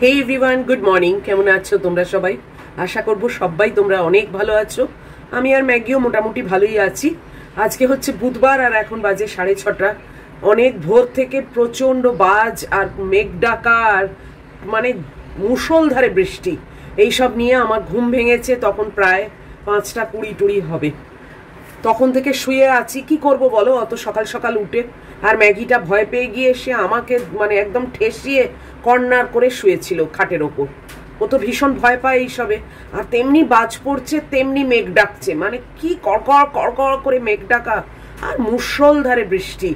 হেই everyone, good morning. কেমন আছো তোমরা সবাই? আশা করব সবাই তোমরা অনেক ভালো আছো। আমি আর ম্যাগিও মোটামুটি ভালোই আছি। আজকে হচ্ছে বুধবার আর এখন বাজে 6:30। অনেক ভোর থেকে প্রচণ্ড বাজ আর মেঘ ডাকা আর মানে মুষলধারে বৃষ্টি, এইসব নিয়ে আমার ঘুম ভেঙেছে। তখন প্রায় 5:20 হবে। তখন থেকে শুয়ে আছি, কি করব বলো, অত সকাল সকাল উঠে। আর ম্যাগিটা ভয় পেয়ে গিয়ে সে আমাকে মানে একদম ঠেসিয়ে কর্নার করে শুয়েছিল খাটের ওপর। ও তো ভীষণ ভয় পায় এইসবে। আর তেমনি বাজ পড়ছে, তেমনি মেঘ ডাকছে, মানে কি কড়কড় কড়কড় করে মেঘ ডাকা আর মুষলধারে বৃষ্টি।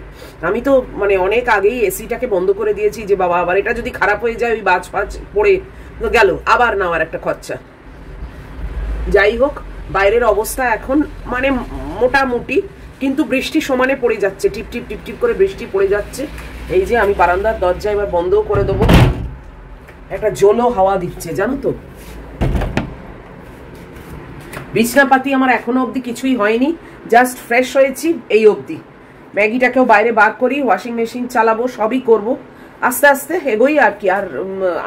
আমি তো মানে অনেক আগেই এসিটাকে বন্ধ করে দিয়েছি যে বাবা আবার এটা যদি খারাপ হয়ে যায়, ওই বাজ ফাজ পড়ে তো গেল, আবার নেওয়ার একটা খরচা। যাই হোক, বাইরের অবস্থা এখন মানে মোটামুটি, কিন্তু বৃষ্টি সমানে পড়ে যাচ্ছে, টিপ টিপ টিপ টিপ করে বৃষ্টি পড়ে যাচ্ছে। এই যে আমি বারান্দার দরজা এবার বন্ধও করে দেবো, একটা জলো হাওয়া দিচ্ছে জানো তো। বিছনাপাতি আমার এখনো অবধি কিছুই হয়নি, জাস্ট ফ্রেশ হয়েছি এই অবধি। ম্যাগিটাকেও বাইরে বার করি, ওয়াশিং মেশিন চালাবো, সবই করব, আস্তে আস্তে এগোই আর কি। আর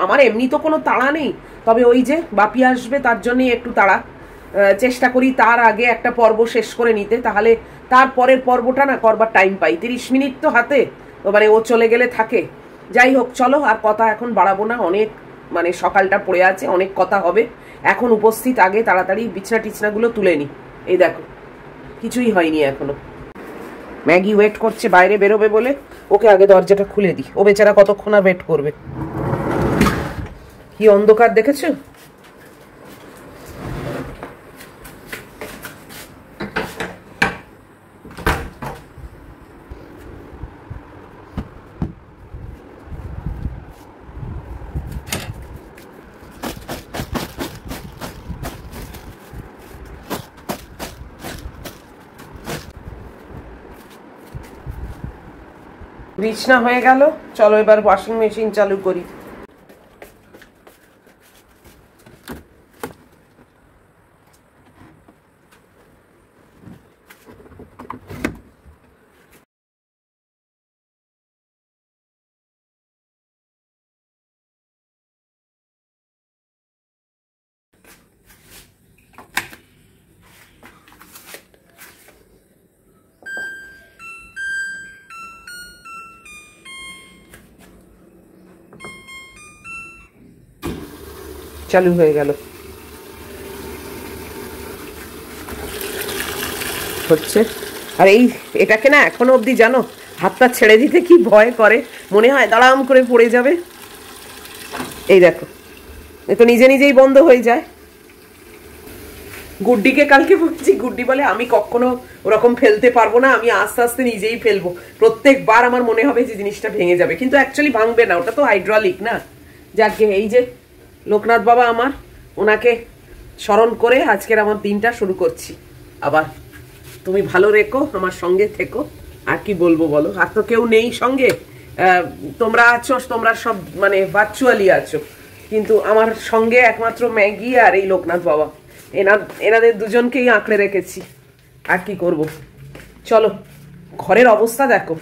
আমার এমনি তো কোনো তাড়া নেই, তবে ওই যে বাপি আসবে তার জন্যই একটু তাড়া। চেষ্টা করি তার আগে একটা পর্ব শেষ করে নিতে, তাহলে তার পরের পর্বটা না করবার টাইম পাই। 30 মিনিট তো হাতে, তো মানে ও চলে গেলে থাকে। যাই হোক, চলো আর কথা এখন বাড়াবো না, অনেক মানে সকালটা পড়ে আছে, অনেক কথা হবে। এখন উপস্থিত আগে তাড়াতাড়ি বিছনা টিছনাগুলো তুলে নি। এই দেখো, কিছুই হয়নি এখনো। ম্যাগি ওয়েট করছে বাইরে বেরোবে বলে, ওকে আগে দরজাটা খুলে দিই। ও বেচারা কতক্ষণ আর ওয়েট করবে। কি অন্ধকার দেখেছো? বিছনা হয়ে গেল, চলো এবার ওয়াশিং মেশিন চালু করি। চালু হয়ে গেল, হচ্ছে। আর এটাকে না এখনো অবধি জানো, হাতটা ছেড়ে দিতে কি ভয় করে, মনে হয় দাঁড়াম করে পড়ে যাবে। এই দেখো, এ তো নিজে নিজেই বন্ধ হয়ে যায়। গুড্ডিকে কালকে বলছি, গুড্ডি বলে আমি কখনো ওরকম ফেলতে পারবো না, আমি আস্তে আস্তে নিজেই ফেলবো। প্রত্যেকবার আমার মনে হবে যে জিনিসটা ভেঙে যাবে, কিন্তু অ্যাকচুয়ালি ভাঙবে না, ওটা তো হাইড্রোলিক না। যাকে এই যে লোকনাথ বাবা আমার, ওনাকে স্মরণ করে আজকের আমার দিনটা শুরু করছি। আবার তুমি ভালো রেখো, আমার সঙ্গে থেকো, আর কি বলবো বলো। আর তো কেউ নেই সঙ্গে, তোমরা আছো, তোমরা সব মানে ভার্চুয়ালি আছো, কিন্তু আমার সঙ্গে একমাত্র ম্যাগি আর এই লোকনাথ বাবা। এনাদের দুজনকেই আঁকড়ে রেখেছি, আর কি করব। চলো, ঘরের অবস্থা দেখো,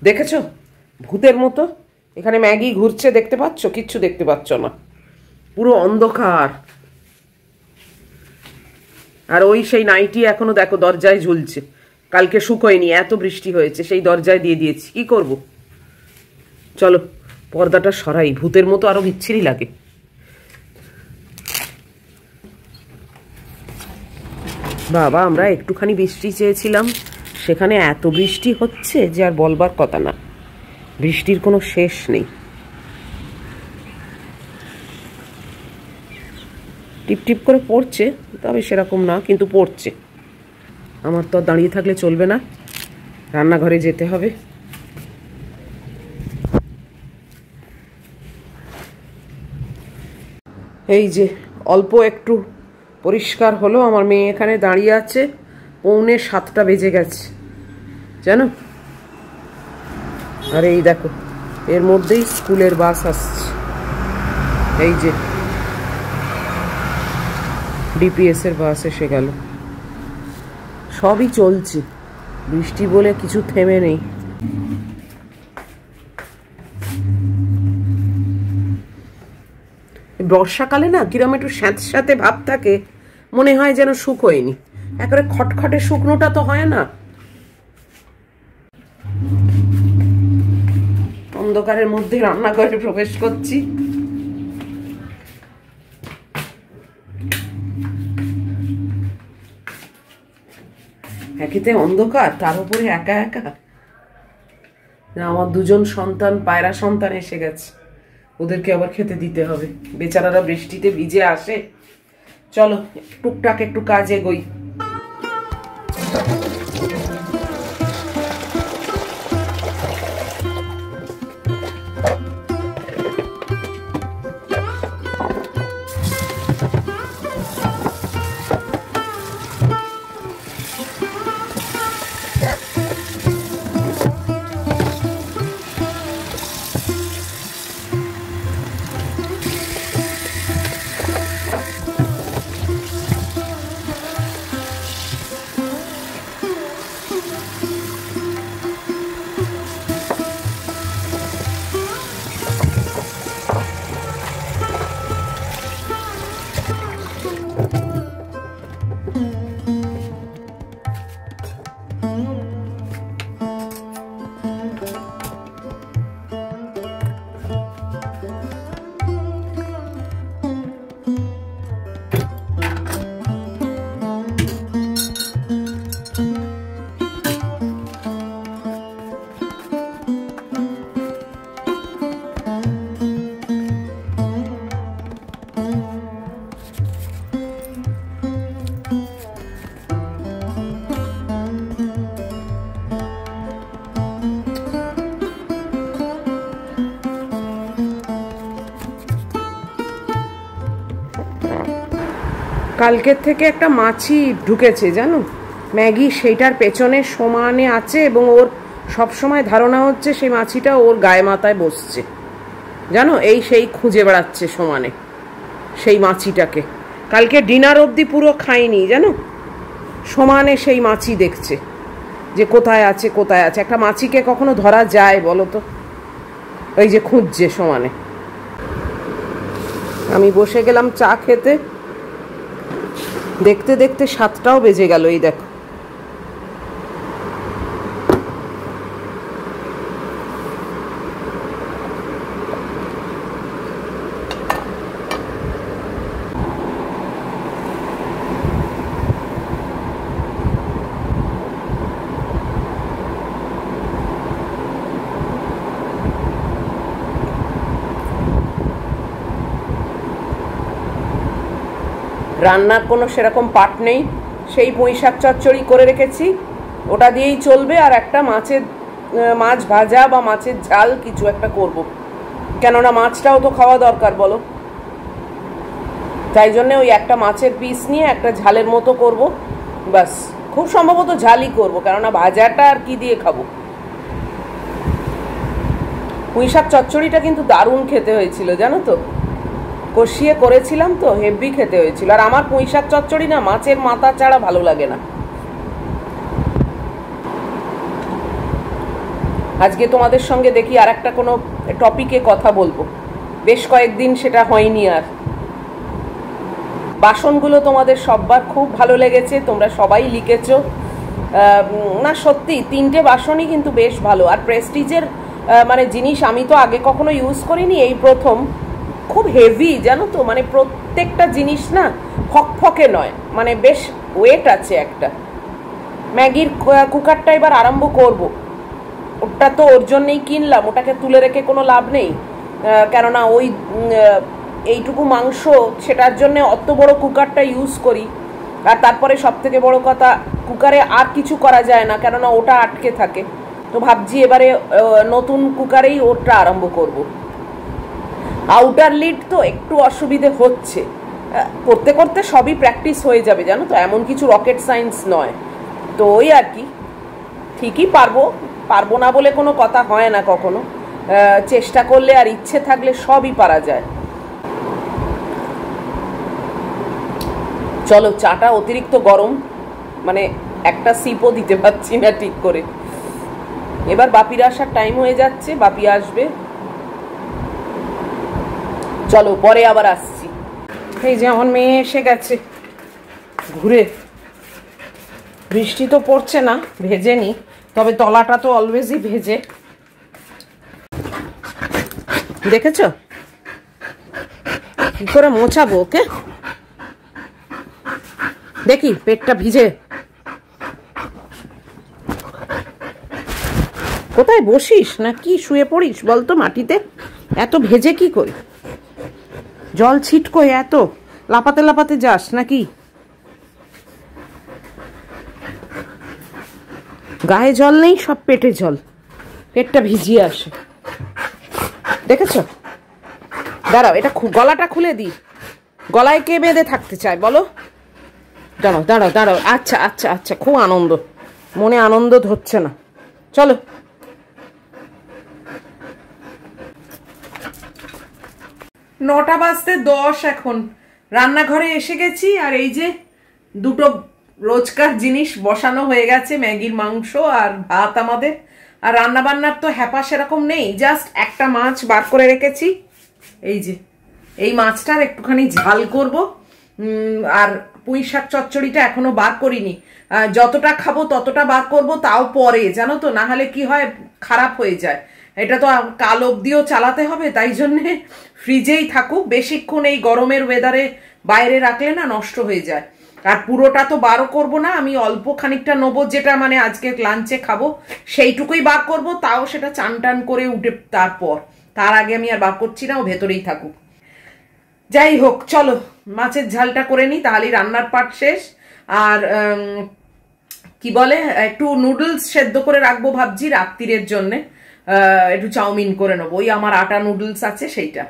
দেখেছো ভূতের মতো। এখানে ম্যাগি ঘুরছে, দেখতে পাচ্ছ? কিচ্ছু দেখতে পাচ্ছ না, পুরো অন্ধকার। আর ওই সেই নাইটি এখনো দেখো দরজায় ঝুলছে, কালকে শুকোয়নি, এত বৃষ্টি হয়েছে, সেই দরজায় দিয়ে দিয়েছি, কি করব। চলো পর্দাটা সরাই, ভূতের মতো আরো বিচ্ছিরি লাগে। বাবা, আমরা একটুখানি বৃষ্টি চেয়েছিলাম, সেখানে এত বৃষ্টি হচ্ছে যে আর বলবার কথা না, বৃষ্টির কোনো শেষ নেই। টিপ টিপ করে পড়ছে, তবে সেরকম না, কিন্তু পড়ছে। আমার তো দাঁড়িয়ে থাকলে চলবে না, রান্নাঘরে যেতে হবে। এই যে অল্প একটু পরিষ্কার হলো। আমার মেয়ে এখানে দাঁড়িয়ে আছে, 6:45 বেজে গেছে জানো। আর এই দেখো, এর মধ্যেই স্কুলের বাস আসছে। এই যে ডিপিএস এর বাস এসে গেল। সবই চলছে, বৃষ্টি বলে কিছু থেমে নেই। বর্ষাকালে না কিরম একটু স্যাঁতস্যাঁতে ভাব থাকে, মনে হয় যেন শুকোয়নি, একেবারে খটখটে শুকনোটা তো হয় না। অন্ধকারের মধ্যে রান্নাঘরে প্রবেশ করছি। একেতে অন্ধকার, তার উপরে একা একা। আমার দুজন সন্তান, পায়রা সন্তান এসে গেছে, ওদেরকে আবার খেতে দিতে হবে। বেচারারা বৃষ্টিতে ভিজে আসে। চলো টুকটাক একটু কাজ এগোই। কালকের থেকে একটা মাছি ঢুকেছে জানো, ম্যাগি সেইটার পেছনে সমানে আছে এবং ওর সব সময় ধারণা হচ্ছে সেই মাছিটা ওর গায়ে মাথায় বসছে জানো, এই সেই খুঁজে বেড়াচ্ছে সমানে সেই মাছিটাকে। কালকে ডিনার অবধি পুরো খায়নি জানো, সমানে সেই মাছি দেখছে যে কোথায় আছে কোথায় আছে। একটা মাছিকে কখনো ধরা যায় বলো তো? ওই যে খুঁজছে সমানে। আমি বসে গেলাম চা খেতে, দেখতে দেখতে 7টাও বেজে গেল। এই দেখো রান্নার কোনো সেরকম পাট নেই, সেই পুঁইশাক চচ্চড়ি করে রেখেছি, ওটা দিয়েই চলবে। আর একটা মাছ ভাজা বা মাছের ঝাল কিছু একটা করব, কেননা মাছটাও তো খাওয়া দরকার বলো। তাই জন্য ওই একটা মাছের পিস নিয়ে একটা ঝালের মতো করব, বাস। খুব সম্ভবত ঝালই করব, কেননা ভাজাটা আর কি দিয়ে খাবো। পুঁইশাক চচ্চড়িটা কিন্তু দারুণ খেতে হয়েছিল জানো তো, কষিয়ে করেছিলাম তো, হেভি খেতে হয়েছিল। আর আমার পুঁইশাক চচ্চড়ি না মাছের মাথা ছাড়া ভালো লাগে না। আজকে তোমাদের সঙ্গে দেখি আর একটা কোনো টপিকে কথা বলবো, বেশ কয়েকদিন সেটা হয়নি। আর বাসনগুলো তোমাদের সববার খুব ভালো লেগেছে, তোমরা সবাই লিখেছো। না সত্যি 3টে বাসনই কিন্তু বেশ ভালো। আর প্রেস্টিজের মানে জিনিস আমি তো আগে কখনো ইউজ করিনি, এই প্রথম। খুব হেভি জানো তো, মানে প্রত্যেকটা জিনিস না ফকফকে নয়, মানে বেশ ওয়েট আছে একটা। ম্যাগির কুকারটা এবার আরম্ভ করব, ওটা তো ওর জন্যই কিনলাম, ওটাকে তুলে রেখে কোনো লাভ নেই, কেননা ওই এইটুকু মাংস সেটার জন্য অত বড় কুকারটা ইউজ করি। আর তারপরে সব থেকে বড় কথা, কুকারে আর কিছু করা যায় না, কেননা ওটা আটকে থাকে। তো ভাবছি এবারে নতুন কুকারেই ওটা আরম্ভ করব। আউটার লিড তো একটু অসুবিধে হচ্ছে, করতে করতে সবই প্র্যাকটিস হয়ে যাবে জানো তো, এমন কিছু রকেট সায়েন্স নয়। তো ওই আর কি, ঠিকই পারবো না বলে কোনো কথা হয় না কখনো, চেষ্টা করলে আর ইচ্ছে থাকলে সবই পারা যায়। চলো, চাটা অতিরিক্ত গরম, মানে একটা সিপও দিতে পারছি না ঠিক করে। এবার বাপির আসার টাইম হয়ে যাচ্ছে, বাপি আসবে, চলো পরে আবার আসছি। এই যে আমার মেয়ে এসে গেছে ঘুরে। বৃষ্টি তো পড়ছে না, ভেজেনি, তবে তলাটা তো অলওয়েজই ভেজে। দেখেছ কি করে মোছাবো ওকে? দেখি পেটটা ভিজে। কোথায় বসিস না কি শুয়ে পড়িস বলতো মাটিতে? এত ভেজে কি করি? জল ছিটকোয় এত, লাপাতে লাপাতে যাস নাকি? গায়ে জল নেই, সব পেটে জল, পেটটা ভিজিয়ে আসে। দেখেছো? দাঁড়াও, এটা গলাটা খুলে দিই। গলায় কে বেঁধে থাকতে চায় বলো? দাঁড়াও দাঁড়াও দাঁড়াও, আচ্ছা আচ্ছা আচ্ছা, খুব আনন্দ, মনে আনন্দ ধরছে না, চলো। 9টা বাজতে 10 এখন। রান্নাঘরে এসে গেছি, আর এই যে দুটো রোজকার জিনিস বসানো হয়ে গেছে, ম্যাগির মাংস আর ভাত আমাদের। আর রান্না বান্নার তো হ্যাপা সেরকম নেই, জাস্ট একটা মাছ বার করে রেখেছি। এই যে এই মাছটার একটুখানি ঝাল করব, আর পুঁই শাক চচ্চড়িটা এখনো বার করিনি। যতটা খাবো ততটা বার করব, তাও পরে, জানো তো, না হলে কি হয় খারাপ হয়ে যায়। এটা তো কাল অবধিও চালাতে হবে, তাই জন্যে ফ্রিজেই থাকুক, বেশিক্ষণ এই গরমের ওয়েদারে বাইরে রাখলে না নষ্ট হয়ে যায়। আর পুরোটা তো বারও করব না, আমি অল্প খানিকটা নেবো, যেটা মানে আজকে লাঞ্চে খাবো সেইটুকুই বার করব, তাও সেটা চান টান করে উঠে তারপর। তার আগে আমি আর বার করছি না, ও ভেতরেই থাকুক। যাই হোক, চলো মাছের ঝালটা করে নিই, তাহলেই রান্নার পাট শেষ। আর কি বলে, একটু নুডলস সেদ্ধ করে রাখবো ভাবছি রাত্রিরের জন্যে। একটু চাউমিন করে নেবো, ওই আমার আটা নুডলস আছে সেইটা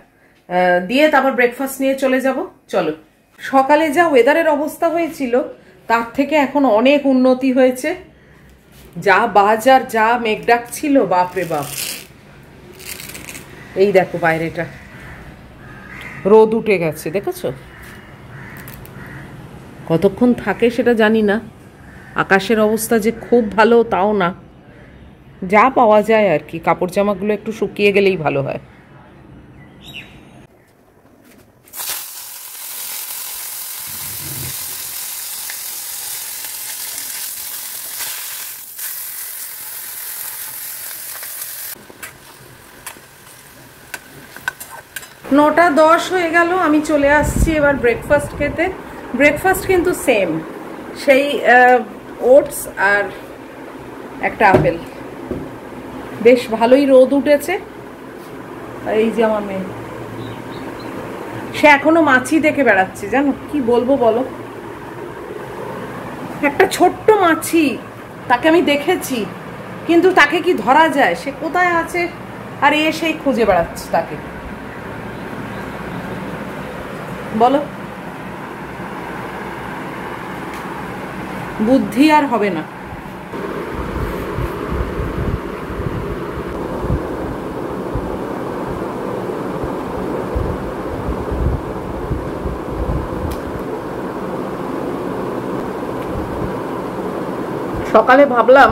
দিয়ে, তারপর ব্রেকফাস্ট নিয়ে চলে যাব। চলো। সকালে যা ওয়েদারের অবস্থা হয়েছিল তার থেকে এখন অনেক উন্নতি হয়েছে। যা বাজার, যা মেঘডাক ছিল, বাপরে বাপ। এই দেখো বাইরেটা রোদ উঠে গেছে, দেখেছো? কতক্ষণ থাকে সেটা জানি না, আকাশের অবস্থা যে খুব ভালো তাও না, যা পাওয়া যায় আর কি। কাপড় জামাগুলো একটু শুকিয়ে গেলেই ভালো হয়। নটা 10 হয়ে গেল, আমি চলে আসছি এবার ব্রেকফাস্ট খেতে। ব্রেকফাস্ট কিন্তু সেম, সেই ওটস আর একটা আপেল। বেশ ভালোই রোদ উঠেছে। এই যে আমার মেয়ে, সে এখনো মাছি দেখে বেড়াচ্ছে, জানো কি বলবো বলো? একটা ছোট্ট মাছি, তাকে আমি দেখেছি, কিন্তু তাকে কি ধরা যায়? সে কোথায় আছে? আর এ সেই খুঁজে বেড়াচ্ছে তাকে, বলো? বুদ্ধি আর হবে না। সকালে ভাবলাম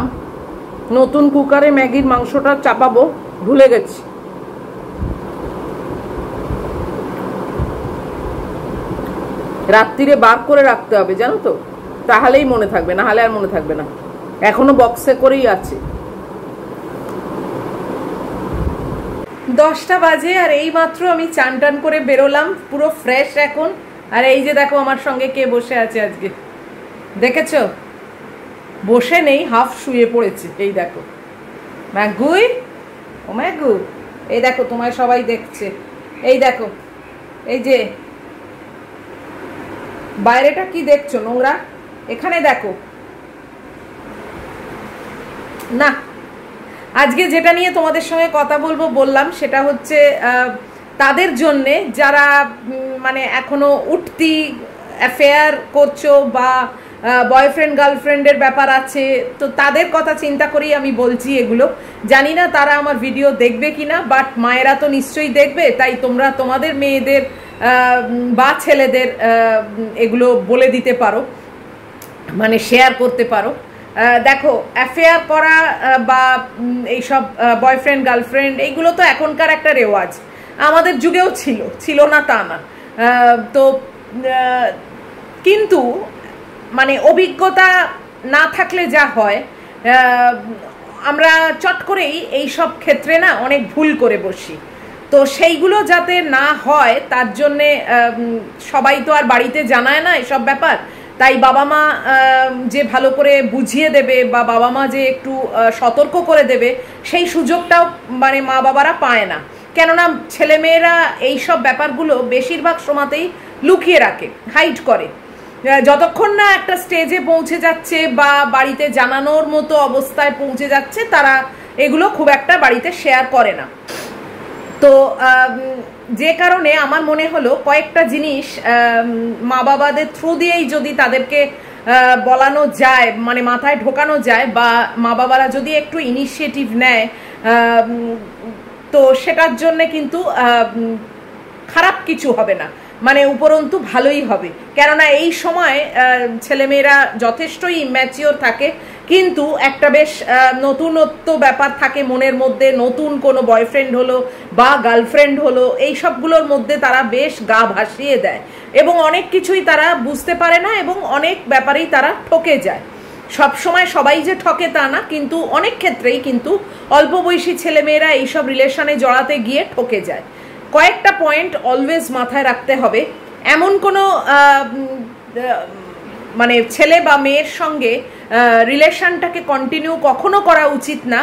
নতুন কুকারে ম্যাগির মাংসটা চাপাবো, ভুলে গেছি। রাত্রিরে বার করে রাখতে হবে, জানো তো, তাহলেই মনে থাকবে, না হলে আর মনে থাকবে না। এখনো বক্সে করেই আছে। 10টা বাজে, আর এই মাত্র আমি চান টান করে বেরোলাম, পুরো ফ্রেশ এখন। আর এই যে দেখো আমার সঙ্গে কে বসে আছে আজকে, দেখেছো? বসে নেই, হাফ শুয়ে পড়েছে। এই দেখো ম্যাগুই, ও ম্যাগু, এই দেখো তোমায় সবাই দেখছে। এই দেখো, এই যে বাইরেটা কি দেখছো নোংরা, এখানে দেখো না। আজকে যেটা নিয়ে তোমাদের সঙ্গে কথা বলবো বললাম, সেটা হচ্ছে তাদের জন্যে যারা মানে এখনো উঠতি অ্যাফেয়ার করছো, বা বয়ফ্রেন্ড গার্লফ্রেন্ডের ব্যাপার আছে, তো তাদের কথা চিন্তা করেই আমি বলছি এগুলো। জানি না তারা আমার ভিডিও দেখবে কিনা, বাট মায়েরা তো নিশ্চয়ই দেখবে, তাই তোমরা তোমাদের মেয়েদের বা ছেলেদের এগুলো বলে দিতে পারো, মানে শেয়ার করতে পারো। দেখো, অ্যাফেয়ার করা বা এইসব বয়ফ্রেন্ড গার্লফ্রেন্ড এইগুলো তো এখনকার একটা রেওয়াজ, আমাদের যুগেও ছিল, ছিল না তা না। তো কিন্তু মানে অভিজ্ঞতা না থাকলে যা হয়, আমরা চট করেই এই সব ক্ষেত্রে না অনেক ভুল করে বসি। তো সেইগুলো যাতে না হয় তার জন্যে সবাই তো আর বাড়িতে জানায় না এসব ব্যাপার, তাই বাবা মা যে ভালো করে বুঝিয়ে দেবে বা বাবা মা যে একটু সতর্ক করে দেবে সেই সুযোগটাও মানে মা বাবারা পায় না। কেননা ছেলেমেয়েরা এইসব ব্যাপারগুলো বেশিরভাগ সময়তেই লুকিয়ে রাখে, হাইড করে। যতক্ষণ না একটা স্টেজে পৌঁছে যাচ্ছে বা বাড়িতে জানানোর মতো অবস্থায় পৌঁছে যাচ্ছে, তারা এগুলো খুব একটা বাড়িতে শেয়ার করে না। তো যে কারণে আমার মনে হলো কয়েকটা জিনিস মা বাবাদের থ্রু দিয়েই যদি তাদেরকে বলানো যায়, মানে মাথায় ঢোকানো যায়, বা মা বাবারা যদি একটু ইনিশিয়েটিভ নেয়, তো সেটার জন্যে কিন্তু খারাপ কিছু হবে না, মানে উপরন্তু ভালোই হবে। কেননা এই সময় ছেলেমেয়েরা যথেষ্টই ইম্যাচিওর থাকে, কিন্তু একটা বেশ নতুনত্ব ব্যাপার থাকে মনের মধ্যে। নতুন কোনো বয়ফ্রেন্ড হলো বা গার্লফ্রেন্ড হলো, এই সবগুলোর মধ্যে তারা বেশ গা ভাসিয়ে দেয় এবং অনেক কিছুই তারা বুঝতে পারে না এবং অনেক ব্যাপারেই তারা ঠকে যায়। সব সময় সবাই যে ঠকে তা না, কিন্তু অনেক ক্ষেত্রেই কিন্তু অল্প বয়সী ছেলেমেয়েরা এইসব রিলেশনে জড়াতে গিয়ে ঠকে যায়। কয়েকটা পয়েন্ট অলওয়েজ মাথায় রাখতে হবে। এমন কোনো মানে ছেলে বা মেয়ের সঙ্গে রিলেশনটাকে কন্টিনিউ কখনো করা উচিত না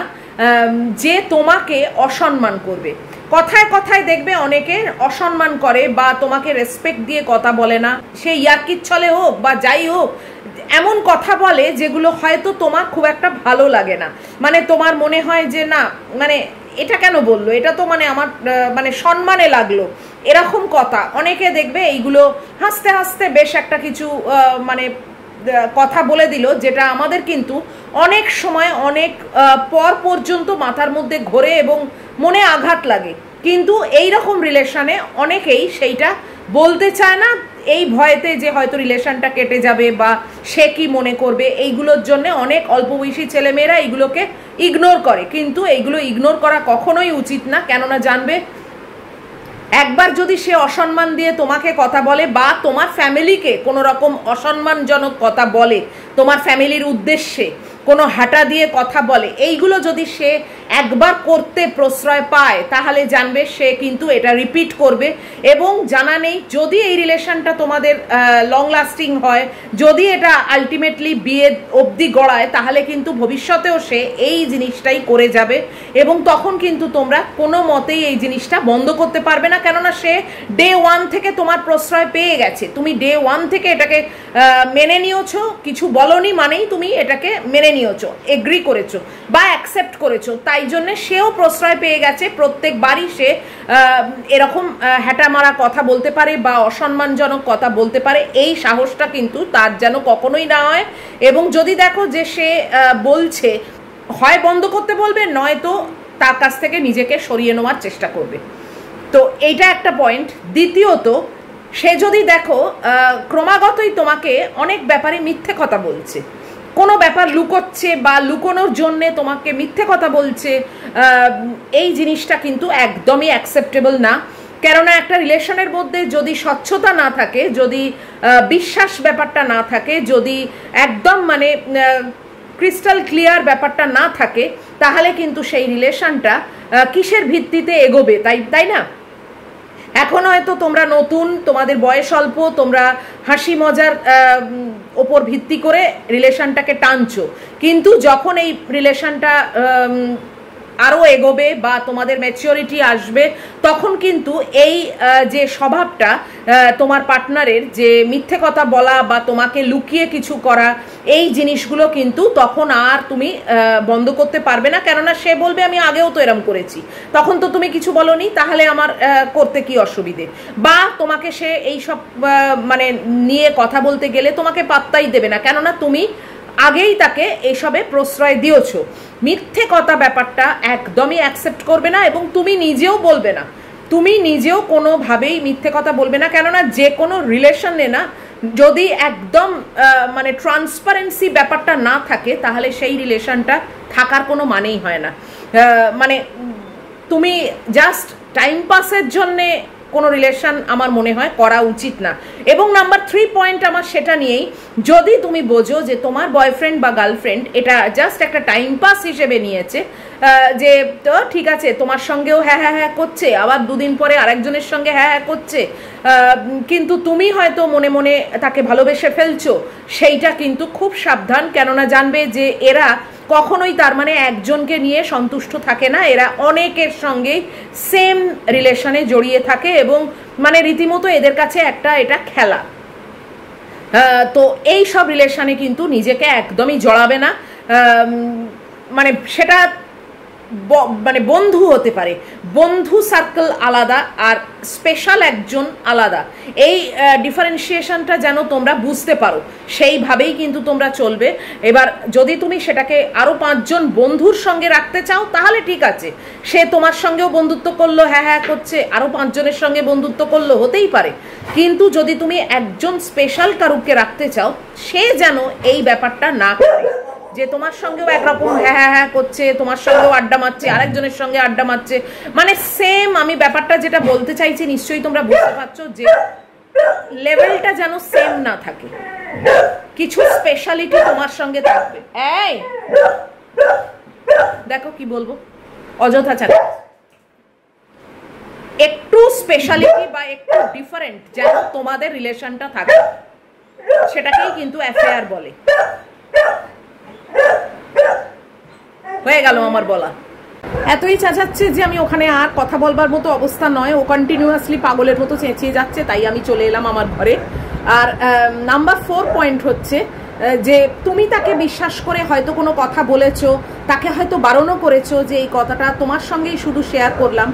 যে তোমাকে অসম্মান করবে। কথায় কথায় দেখবে অনেকে অসম্মান করে বা তোমাকে রেসপেক্ট দিয়ে কথা বলে না, সে ইয়ার্কির ছলে হোক বা যাই হোক, এমন কথা বলে যেগুলো হয়তো তোমার খুব একটা ভালো লাগে না। মানে তোমার মনে হয় যে না, মানে এটা কেন বললো, এটা তো মানে আমার মানে সম্মানে লাগলো, এরকম কথা। অনেকে দেখবে এইগুলো হাসতে হাসতে বেশ একটা কিছু মানে কথা বলে দিল, যেটা আমাদের কিন্তু অনেক সময় অনেক পর পর্যন্ত মাথার মধ্যে ঘোরে এবং মনে আঘাত লাগে। কিন্তু এই রকম রিলেশনে অনেকেই সেইটা বলতে চায় না, এই ভয়েতে যে হয়তো রিলেশনটা কেটে যাবে বা সে কি মনে করবে, এইগুলোর জন্য অনেক অল্প বয়সী ছেলেমেয়েরা এইগুলোকে ইগনোর করে। কিন্তু এইগুলো ইগনোর করা কখনোই উচিত না, কেননা জানবে একবার যদি সে অসম্মান দিয়ে তোমাকে কথা বলে বা তোমার ফ্যামিলিকে কোনো রকম অসম্মানজনক কথা বলে, তোমার ফ্যামিলির উদ্দেশ্যে কোনো হাঁটা দিয়ে কথা বলে, এইগুলো যদি সে একবার করতে প্রশ্রয় পায়, তাহলে জানবে সে কিন্তু এটা রিপিট করবে। এবং জানা নেই যদি এই রিলেশনটা তোমাদের লং লাস্টিং হয়, যদি এটা আলটিমেটলি বিয়ে অবধি গড়ায়, তাহলে কিন্তু ভবিষ্যতেও সে এই জিনিসটাই করে যাবে এবং তখন কিন্তু তোমরা কোনো মতেই এই জিনিসটা বন্ধ করতে পারবে না। কেননা সে ডে ওয়ান থেকে তোমার প্রশ্রয় পেয়ে গেছে, তুমি ডে ওয়ান থেকে এটাকে মেনে নিয়েছো, কিছু বলনি মানেই তুমি এটাকে মেনে নিয়েছো, এগ্রি করেছো বা অ্যাকসেপ্ট করেছো, তাই জন্য সেও প্রশ্রয় পেয়ে গেছে। প্রত্যেকবারই সে এরকম হ্যাটা মারা কথা বলতে পারে বা অসম্মানজনক কথা বলতে পারে, এই সাহসটা কিন্তু তার যেন কখনোই না হয়। এবং যদি দেখো যে সে বলছে, হয় বন্ধ করতে বলবে, নয়তো তার কাছ থেকে নিজেকে সরিয়ে নেওয়ার চেষ্টা করবে। তো এইটা একটা পয়েন্ট। দ্বিতীয়ত, সে যদি দেখো ক্রমাগতই তোমাকে অনেক ব্যাপারে মিথ্যে কথা বলছে, কোনো ব্যাপার লুকোচ্ছে বা লুকোনোর জন্যে তোমাকে মিথ্যে কথা বলছে, এই জিনিসটা কিন্তু একদমই অ্যাকসেপ্টেবল না। কেননা একটা রিলেশনের মধ্যে যদি স্বচ্ছতা না থাকে, যদি বিশ্বাস ব্যাপারটা না থাকে, যদি একদম মানে ক্রিস্টাল ক্লিয়ার ব্যাপারটা না থাকে, তাহলে কিন্তু সেই রিলেশনটা কিসের ভিত্তিতে এগোবে, তাই না? এখন হয়তো তোমরা নতুন, তোমাদের বয়স অল্প, তোমরা হাসি মজার ওপর ভিত্তি করে রিলেশনটাকে টানছো, কিন্তু যখন এই রিলেশনটা আরও এগোবে বা তোমাদের ম্যাচিওরিটি আসবে, তখন কিন্তু এই যে স্বভাবটা তোমার পার্টনারের, যে মিথ্যে কথা বলা বা তোমাকে লুকিয়ে কিছু করা, এই জিনিসগুলো কিন্তু তখন আর তুমি বন্ধ করতে পারবে না। কেননা সে বলবে আমি আগেও তো এরম করেছি, তখন তো তুমি কিছু বলনি, তাহলে আমার করতে কি অসুবিধে, বা তোমাকে সে এই সব মানে নিয়ে কথা বলতে গেলে তোমাকে পাত্তাই দেবে না, কেননা তুমি আগেই তাকে এইসবে প্রশ্রয় দিয়েছ। মিথ্যে কথা ব্যাপারটা একদমই অ্যাকসেপ্ট করবে না এবং তুমি নিজেও বলবে না, তুমি নিজেও কোনোভাবেই মিথ্যে কথা বলবে না। কেননা যে কোনো রিলেশনে না, যদি একদম মানে ট্রান্সপারেন্সি ব্যাপারটা না থাকে, তাহলে সেই রিলেশনটা থাকার কোনো মানেই হয় না। মানে তুমি জাস্ট টাইম পাসের জন্যে কোনো রিলেশন আমার মনে হয় করা উচিত না। এবং নাম্বার 3 পয়েন্ট আমার সেটা নিয়েই, যদি তুমি বোঝো যে তোমার বয়ফ্রেন্ড বা গার্লফ্রেন্ড এটা জাস্ট একটা টাইম পাস হিসেবে নিয়েছে, যে তো ঠিক আছে তোমার সঙ্গেও হ্যাঁ হ্যাঁ হ্যাঁ করছে, আবার দুদিন পরে আরেকজনের সঙ্গে হ্যাঁ হ্যাঁ করছে, কিন্তু তুমি হয়তো মনে মনে তাকে ভালোবেসে ফেলছো, সেইটা কিন্তু খুব সাবধান। কেননা জানবে যে এরা কখনোই তার মানে একজনকে নিয়ে সন্তুষ্ট থাকে না, এরা অনেকের সঙ্গেই সেম রিলেশনে জড়িয়ে থাকে এবং মানে রীতিমতো এদের কাছে এটা খেলা। তো এই সব রিলেশনে কিন্তু নিজেকে একদমই জড়াবে না। মানে সেটা মানে বন্ধু হতে পারে, বন্ধু সার্কেল আলাদা আর স্পেশাল একজন আলাদা, এই ডিফারেন্সিয়েশনটা যেন তোমরা বুঝতে পারো, সেইভাবেই কিন্তু তোমরা চলবে। এবার যদি তুমি সেটাকে আরো 5 জন বন্ধুর সঙ্গে রাখতে চাও তাহলে ঠিক আছে, সে তোমার সঙ্গেও বন্ধুত্ব করলো, হ্যাঁ হ্যাঁ করছে, আরো 5 জনের সঙ্গে বন্ধুত্ব করলো, হতেই পারে। কিন্তু যদি তুমি একজন স্পেশাল কারুকে রাখতে চাও, সে যেন এই ব্যাপারটা না করে যে তোমার সঙ্গেও একরকম হ্যাঁ হ্যাঁ হ্যাঁ করছে, তোমার সঙ্গেও আড্ডা মারছে, আরেকজনের সঙ্গে আড্ডা মারছে, মানে সেম। আমি ব্যাপারটা যেটা বলতে চাইছি নিশ্চয়ই তোমরা বুঝতে পারছো যে লেভেলটা যেন সেম না থাকে, কিছু স্পেশালিটি তোমার সঙ্গে থাকবে। এই দেখো কি বলবো, অযথা চালা, একটু স্পেশালিটি বা একটু ডিফারেন্ট যেন তোমাদের রিলেশনটা থাকে, সেটাকেই কিন্তু অ্যাফেয়ার বলে। হয়ে গেল আমার বলা। এতই চেঁচাচ্ছে যে আমি ওখানে আর কথা বলবার মতো অবস্থা নয়, ও কন্টিনিউয়াসলি পাগলের মতো চেঁচিয়ে যাচ্ছে, তাই আমি চলে এলাম আমার ঘরে। আর নাম্বার 4 পয়েন্ট হচ্ছে যে তুমি তাকে বিশ্বাস করে হয়তো কোনো কথা বলেছো, তাকে হয়তো বারণও করেছো যে এই কথাটা তোমার সঙ্গেই শুধু শেয়ার করলাম,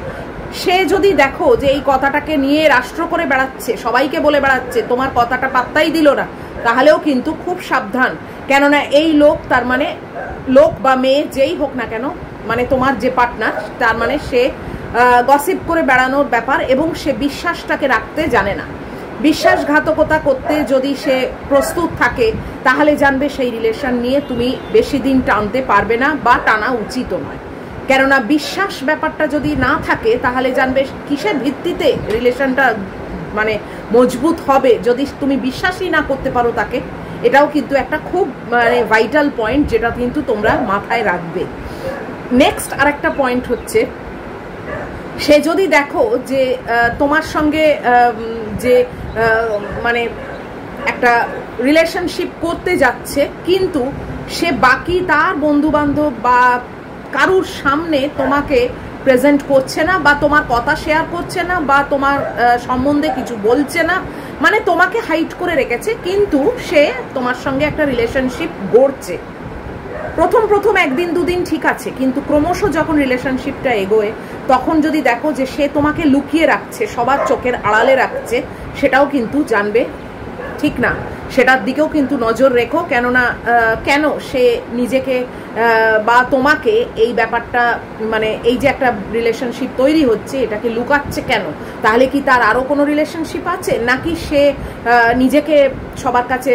সে যদি দেখো যে এই কথাটাকে নিয়ে রাষ্ট্র করে বেড়াচ্ছে, সবাইকে বলে বেড়াচ্ছে, তোমার কথাটা পাত্তাই দিল না, তাহলেও কিন্তু খুব সাবধান। কেননা এই লোক, তার মানে লোক বা মেয়ে যেই হোক না কেন, মানে তোমার যে পার্টনার, তার মানে সে গসিপ করে বেড়ানোর ব্যাপার, এবং সে বিশ্বাসটাকে রাখতে জানে না। বিশ্বাসঘাতকতা করতে যদি সে প্রস্তুত থাকে তাহলে জানবে সেই রিলেশন নিয়ে তুমি বেশি দিন টানতে পারবে না, বা টানা উচিতও নয়। কেননা বিশ্বাস ব্যাপারটা যদি না থাকে তাহলে জানবে কিসের ভিত্তিতে রিলেশনটা মানে মজবুত হবে, যদি তুমি বিশ্বাসই না করতে পারো তাকে। এটাও কিন্তু একটা খুব মানে ভাইটাল পয়েন্ট, যেটা কিন্তু তোমরা মাথায় রাখবে। নেক্সট আরেকটা পয়েন্ট হচ্ছে, সে যদি দেখো যে তোমার সঙ্গে যে মানে একটা রিলেশনশিপ করতে যাচ্ছে, কিন্তু সে বাকি তার বন্ধু বান্ধব বা কারুর সামনে তোমাকে প্রেজেন্ট করছে না, বা তোমার কথা শেয়ার করছে না, বা তোমার সম্বন্ধে কিছু বলছে না, মানে তোমাকে হাইড করে রেখেছে, কিন্তু সে তোমার সঙ্গে একটা রিলেশনশিপ গড়ছে। প্রথম 1 দিন 2 দিন ঠিক আছে, কিন্তু ক্রমশ যখন রিলেশনশিপটা এগোয়, তখন যদি দেখো যে সে তোমাকে লুকিয়ে রাখছে, সবার চোখের আড়ালে রাখছে, সেটাও কিন্তু জানবে ঠিক না, সেটার দিকেও কিন্তু নজর রেখো। কেননা কেন সে নিজেকে বা তোমাকে এই ব্যাপারটা, মানে এই যে একটা রিলেশনশিপ তৈরি হচ্ছে, এটাকে লুকাচ্ছে কেন? তাহলে কি তার আরও কোনো রিলেশনশিপ আছে, নাকি সে নিজেকে সবার কাছে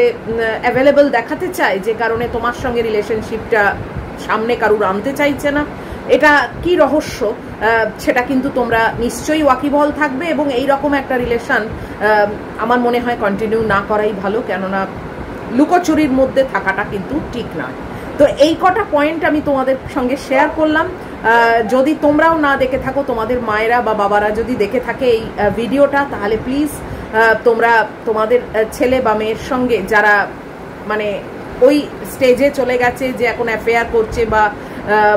অ্যাভেলেবল দেখাতে চায়, যে কারণে তোমার সঙ্গে রিলেশনশিপটা সামনে কারুর আনতে চাইছে না? এটা কি রহস্য, সেটা কিন্তু তোমরা নিশ্চয়ই ওয়াকিবহল থাকবে, এবং এই রকম একটা রিলেশন আমার মনে হয় কন্টিনিউ না করাই ভালো, কেননা লুকোচুরির মধ্যে থাকাটা কিন্তু ঠিক নয়। তো এই কটা পয়েন্ট আমি তোমাদের সঙ্গে শেয়ার করলাম। যদি তোমরাও না দেখে থাকো, তোমাদের মায়েরা বা বাবারা যদি দেখে থাকে এই ভিডিওটা, তাহলে প্লিজ তোমরা তোমাদের ছেলে বা মেয়ের সঙ্গে, যারা মানে ওই স্টেজে চলে গেছে যে এখন অ্যাফেয়ার করছে, বা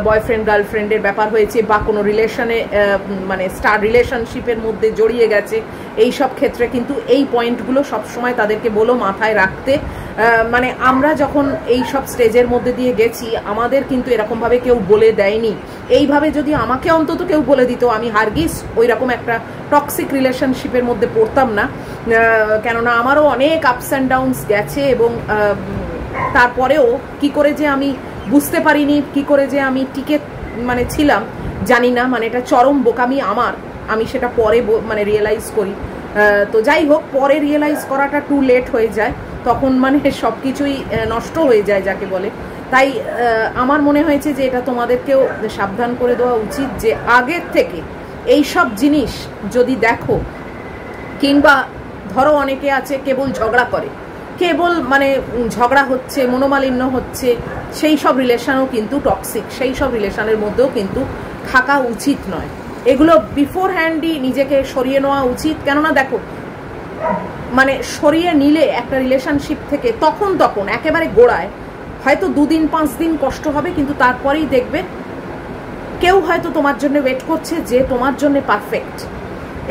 বয়ফ্রেন্ড গার্লফ্রেন্ডের ব্যাপার হয়েছে, বা কোনো রিলেশনে মানে স্টার রিলেশনশিপের মধ্যে জড়িয়ে গেছে, এই সব ক্ষেত্রে কিন্তু এই পয়েন্টগুলো সবসময় তাদেরকে বলো মাথায় রাখতে। মানে আমরা যখন এই সব স্টেজের মধ্যে দিয়ে গেছি, আমাদের কিন্তু এরকমভাবে কেউ বলে দেয়নি। এইভাবে যদি আমাকে অন্তত কেউ বলে দিত, আমি হারগিজ ওই রকম একটা টক্সিক রিলেশনশিপের মধ্যে পড়তাম না। কেননা আমারও অনেক আপস অ্যান্ড ডাউনস গেছে, এবং তারপরেও কি করে যে আমি বুঝতে পারিনি, কি করে যে আমি টিকে মানে ছিলাম জানি না, মানে এটা চরম বোকামি আমার, আমি সেটা পরে মানে রিয়েলাইজ করি। তো যাই হোক, পরে রিয়েলাইজ করাটা টু লেট হয়ে যায়, তখন মানে সব কিছুই নষ্ট হয়ে যায় যাকে বলে। তাই আমার মনে হয়েছে যে এটা তোমাদেরকেও সাবধান করে দেওয়া উচিত, যে আগের থেকে এই সব জিনিস যদি দেখো, কিংবা ধরো অনেকে আছে কেবল ঝগড়া করে, কেবল মানে ঝগড়া হচ্ছে, মনোমালিন্য হচ্ছে, সেই সব রিলেশনও কিন্তু টক্সিক, সেই সব রিলেশনের মধ্যেও কিন্তু থাকা উচিত নয়। এগুলো বিফোর হ্যান্ডই নিজেকে সরিয়ে নেওয়া উচিত। কেননা দেখো, মানে সরিয়ে নিলে একটা রিলেশনশিপ থেকে তখন একেবারে গোড়ায় হয়তো 2 দিন 5 দিন কষ্ট হবে, কিন্তু তারপরেই দেখবে কেউ হয়তো তোমার জন্য ওয়েট করছে যে তোমার জন্য পারফেক্ট,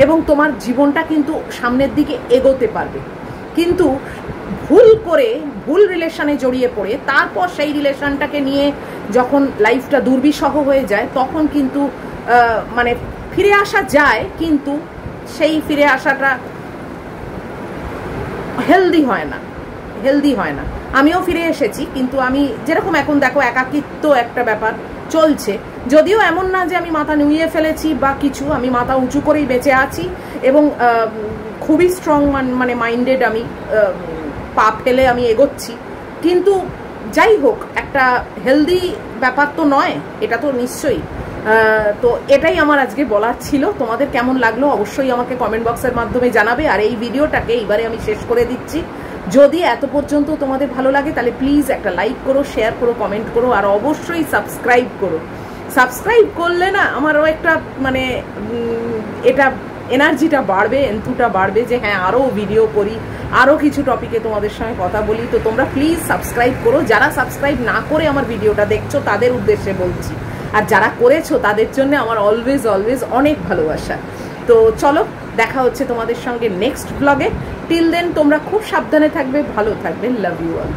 এবং তোমার জীবনটা কিন্তু সামনের দিকে এগোতে পারবে। কিন্তু ভুল রিলেশনে জড়িয়ে পড়ে তারপর সেই রিলেশনটাকে নিয়ে যখন লাইফটা দুর্বিষহ হয়ে যায়, তখন কিন্তু মানে ফিরে আসা যায়, কিন্তু সেই ফিরে আসাটা হেলদি হয় না। আমিও ফিরে এসেছি, কিন্তু আমি যেরকম এখন দেখো একাকিত্ব একটা ব্যাপার চলছে, যদিও এমন না যে আমি মাথা নুইয়ে ফেলেছি বা কিছু, আমি মাথা উঁচু করেই বেঁচে আছি এবং খুবই স্ট্রং মানে মাইন্ডেড, আমি পা ফেলে আমি এগোচ্ছি। কিন্তু যাই হোক, একটা হেলদি ব্যাপার তো নয় এটা, তো নিশ্চয়ই। তো এটাই আমার আজকে বলার ছিল। তোমাদের কেমন লাগলো অবশ্যই আমাকে কমেন্ট বক্সের মাধ্যমে জানাবে। আর এই ভিডিওটাকে এইবারে আমি শেষ করে দিচ্ছি। যদি এত পর্যন্ত তোমাদের ভালো লাগে তাহলে প্লিজ একটা লাইক করো, শেয়ার করো, কমেন্ট করো, আর অবশ্যই সাবস্ক্রাইব করো। সাবস্ক্রাইব করলে না আমারও একটা মানে এটা এনার্জিটা বাড়বে, এন্থুটা বাড়বে যে হ্যাঁ আরও ভিডিও করি, আরও কিছু টপিকে তোমাদের সঙ্গে কথা বলি। তো তোমরা প্লিজ সাবস্ক্রাইব করো। যারা সাবস্ক্রাইব না করে আমার ভিডিওটা দেখছো তাদের উদ্দেশ্যে বলছি, আর যারা করেছো তাদের জন্য আমার অলওয়েজ অনেক ভালোবাসা। তো চলো, দেখা হচ্ছে তোমাদের সঙ্গে নেক্সট ব্লগে। টিল দেন তোমরা খুব সাবধানে থাকবে, ভালো থাকবে। Love you all.